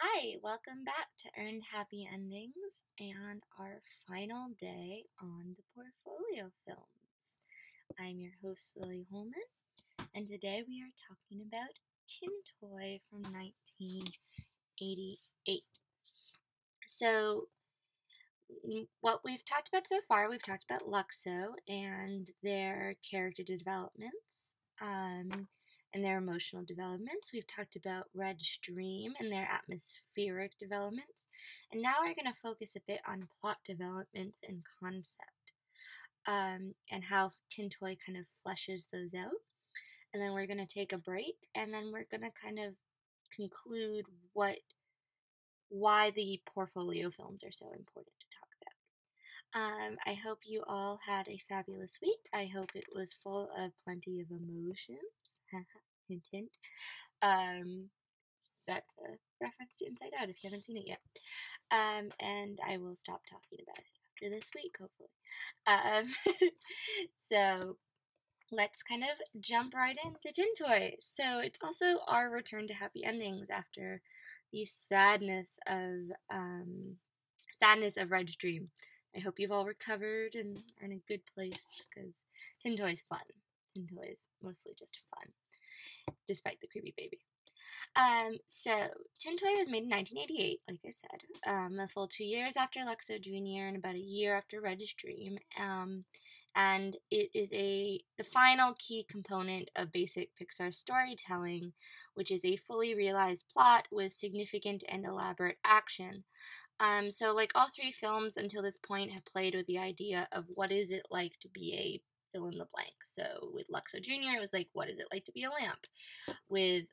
Hi, welcome back to Earned Happy Endings and our final day on the portfolio films. I'm your host, Lily Holman, and today we are talking about Tin Toy from 1988. So, what we've talked about so far, we've talked about Luxo and their character developments. And their emotional developments. We've talked about Red's Dream and their atmospheric developments. And now we're going to focus a bit on plot developments and concept, and how Tin Toy kind of fleshes those out. And then we're going to take a break, and then we're going to kind of conclude why the portfolio films are so important to talk about. I hope you all had a fabulous week. I hope it was full of plenty of emotions. Hint, hint. That's a reference to Inside Out if you haven't seen it yet. And I will stop talking about it after this week, hopefully. So let's kind of jump right into Tin Toy. So it's also our return to happy endings after the sadness of Red's Dream. I hope you've all recovered and are in a good place because Tin Toy is fun. Tin Toy is mostly just fun, despite the creepy baby. So Tin Toy was made in 1988, like I said, a full 2 years after Luxo Jr. and about a year after Red's Dream. And it is the final key component of basic Pixar storytelling, which is a fully realized plot with significant and elaborate action. So like all three films until this point have played with the idea of what is it like to be a fill in the blank. So with Luxo Jr., it was like, what is it like to be a lamp? With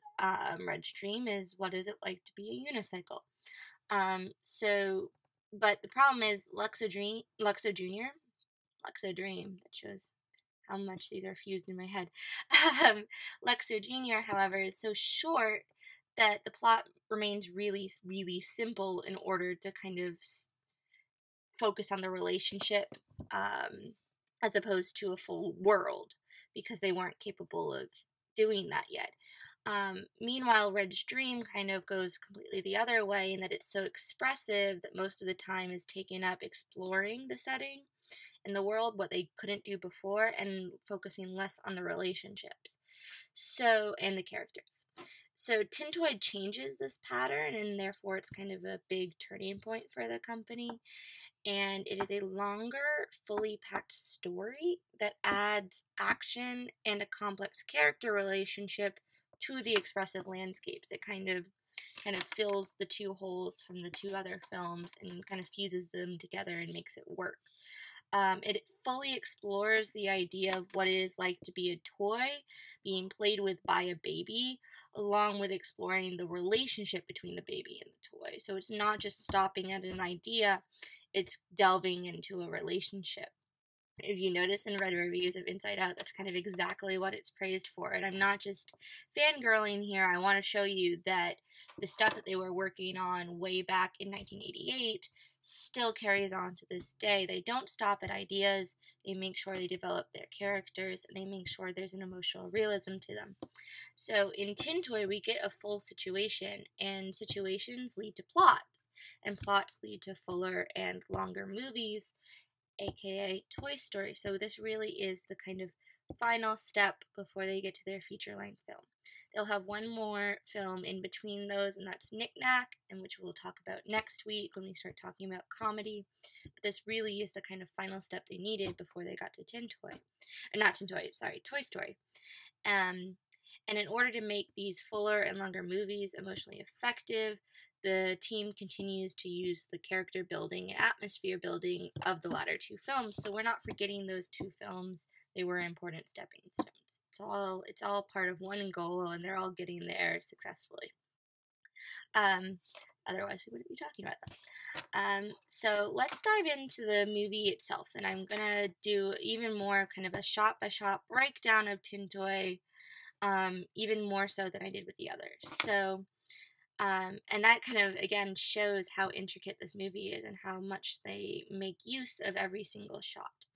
Red's Dream is, what is it like to be a unicycle? But the problem is Luxo Jr., Luxo Dream, that shows how much these are fused in my head. Luxo Jr., however, is so short that the plot remains really, really simple in order to kind of focus on the relationship, as opposed to a full world, because they weren't capable of doing that yet. Meanwhile, Red's Dream kind of goes completely the other way in that it's so expressive that most of the time is taken up exploring the setting and the world, what they couldn't do before, and focusing less on the relationships and the characters. So Tin Toy changes this pattern, and therefore it's kind of a big turning point for the company. And it is a longer, fully packed story that adds action and a complex character relationship to the expressive landscapes. It kind of fills the two holes from the two other films and kind of fuses them together and makes it work. It fully explores the idea of what it is like to be a toy being played with by a baby, along with exploring the relationship between the baby and the toy. So it's not just stopping at an idea, it's delving into a relationship. If you notice in Read reviews of Inside Out, that's kind of exactly what it's praised for. And I'm not just fangirling here, I want to show you that the stuff that they were working on way back in 1988 still carries on to this day. They don't stop at ideas, they make sure they develop their characters, and they make sure there's an emotional realism to them. So in Tin Toy, we get a full situation, and situations lead to plots, and plots lead to fuller and longer movies, aka Toy Story. So this really is the kind of final step before they get to their feature-length film. They'll have one more film in between those, and that's Knick Knack, and which we'll talk about next week when we start talking about comedy. But this really is the kind of final step they needed before they got to Toy Story. And in order to make these fuller and longer movies emotionally effective, the team continues to use the character building and atmosphere building of the latter two films. So we're not forgetting those two films. They were important stepping stones. It's all part of one goal, and they're all getting there successfully. Otherwise, we wouldn't be talking about them. So let's dive into the movie itself, and I'm gonna do even more kind of a shot-by-shot breakdown of Tin Toy, even more so than I did with the others. So, and that kind of, again, shows how intricate this movie is and how much they make use of every single shot.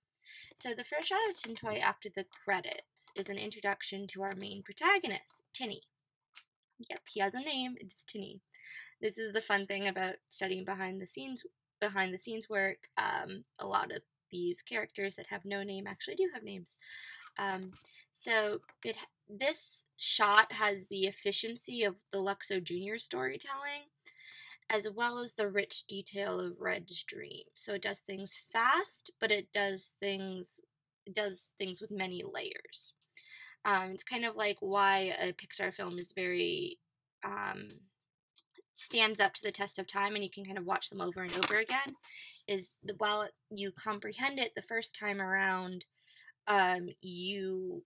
So the first shot of Tin Toy after the credits is an introduction to our main protagonist, Tinny. Yep, he has a name, it's Tinny. This is the fun thing about studying behind the scenes work. A lot of these characters that have no name actually do have names. Um, so this shot has the efficiency of the Luxo Jr. storytelling, as well as the rich detail of Red's dream. So it does things fast, but it does things with many layers. It's kind of like why a Pixar film is very stands up to the test of time, and you can kind of watch them over and over again. Is while you comprehend it the first time around, you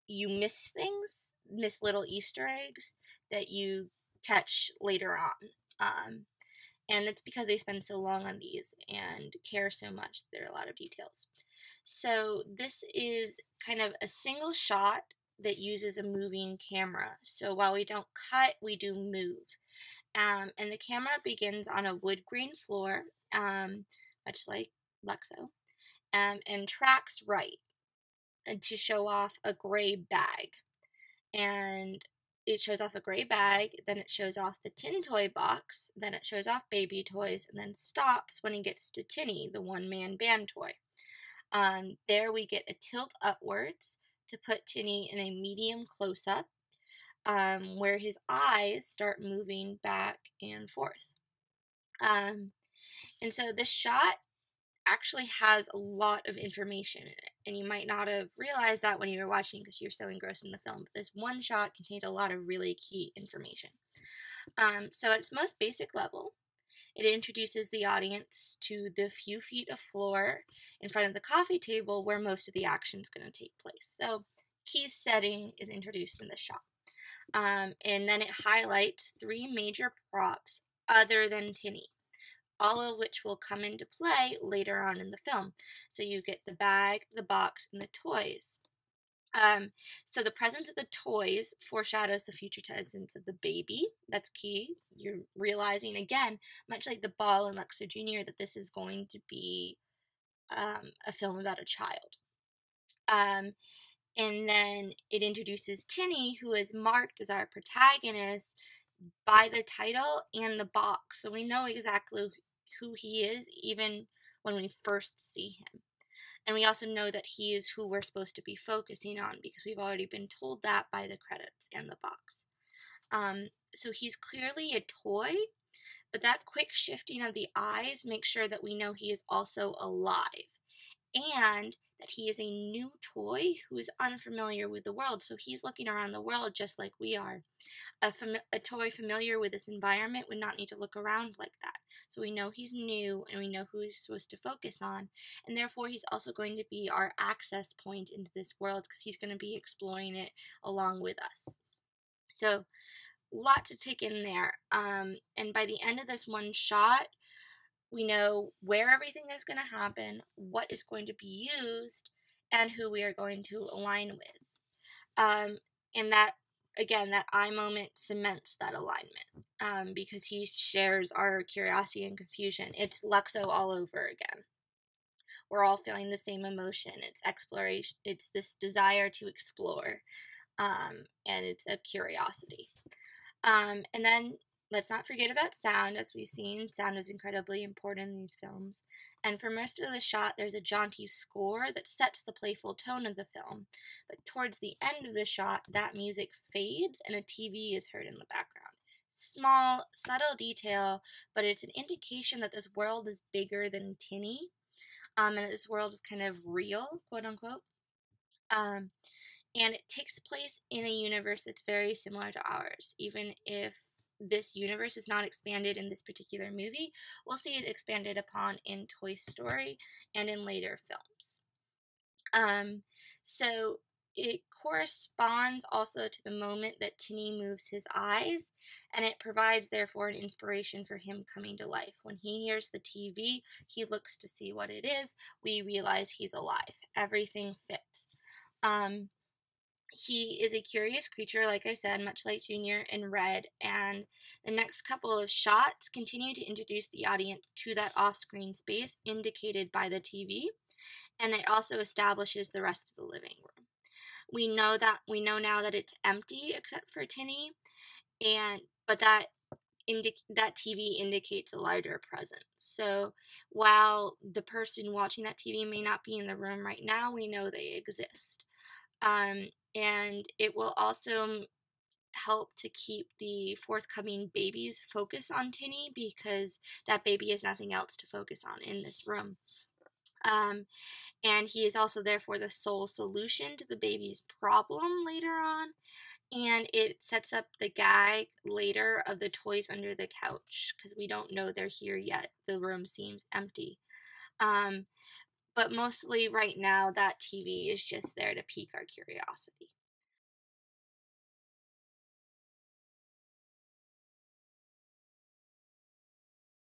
miss things, miss little Easter eggs that you catch later on. And it's because they spend so long on these and care so much. There are a lot of details. So this is kind of a single shot that uses a moving camera. So while we don't cut, we do move. And the camera begins on a wood grain floor, much like Luxo, and tracks right to show off a gray bag. And it shows off a gray bag, then it shows off the tin toy box, then it shows off baby toys, and then stops when he gets to Tinny, the one-man band toy. There we get a tilt upwards to put Tinny in a medium close-up, where his eyes start moving back and forth. And so this shot actually has a lot of information in it, and you might not have realized that when you were watching because you're so engrossed in the film, but this one shot contains a lot of really key information. So at its most basic level, it introduces the audience to the few feet of floor in front of the coffee table where most of the action is going to take place. So key setting is introduced in the shot. And then it highlights 3 major props other than Tinny, all of which will come into play later on in the film. So you get the bag, the box, and the toys. So the presence of the toys foreshadows the future presence of the baby. That's key. You're realizing, again, much like the ball in Luxo Jr., that this is going to be a film about a child. And then it introduces Tinny, who is marked as our protagonist by the title and the box. So we know exactly who he is even when we first see him. And we also know that he is who we're supposed to be focusing on because we've already been told that by the credits and the box. So he's clearly a toy, but that quick shifting of the eyes makes sure that we know he is also alive and that he is a new toy who is unfamiliar with the world. So he's looking around the world just like we are. A toy familiar with this environment would not need to look around like that. So we know he's new and we know who he's supposed to focus on, and therefore he's also going to be our access point into this world because he's going to be exploring it along with us. So a lot to take in there. And by the end of this one shot, we know where everything is going to happen, what is going to be used, and who we are going to align with. And that, again, that eye moment cements that alignment because he shares our curiosity and confusion. It's Luxo all over again. We're all feeling the same emotion. It's exploration. It's this desire to explore, and it's a curiosity. And then let's not forget about sound. As we've seen, sound is incredibly important in these films. And for most of the shot, there's a jaunty score that sets the playful tone of the film. But towards the end of the shot, that music fades and a TV is heard in the background. Small, subtle detail, but it's an indication that this world is bigger than Tinny, and that this world is kind of real, quote unquote. And it takes place in a universe that's very similar to ours. Even if this universe is not expanded in this particular movie, we'll see it expanded upon in Toy Story and in later films. So it corresponds also to the moment that Tinny moves his eyes, and it provides, therefore, an inspiration for him coming to life. When he hears the TV, he looks to see what it is. We realize he's alive. Everything fits. He is a curious creature, like I said, much like Junior and Red, and the next couple of shots continue to introduce the audience to that off-screen space indicated by the TV, and it also establishes the rest of the living room. We know now that it's empty except for Tinny, but that that TV indicates a larger presence. So while the person watching that TV may not be in the room right now, we know they exist. And it will also help to keep the forthcoming baby's focus on Tinny, because that baby has nothing else to focus on in this room. And he is also therefore the sole solution to the baby's problem later on. And it sets up the gag later of the toys under the couch, because we don't know they're here yet. The room seems empty. But mostly right now, that TV is just there to pique our curiosity.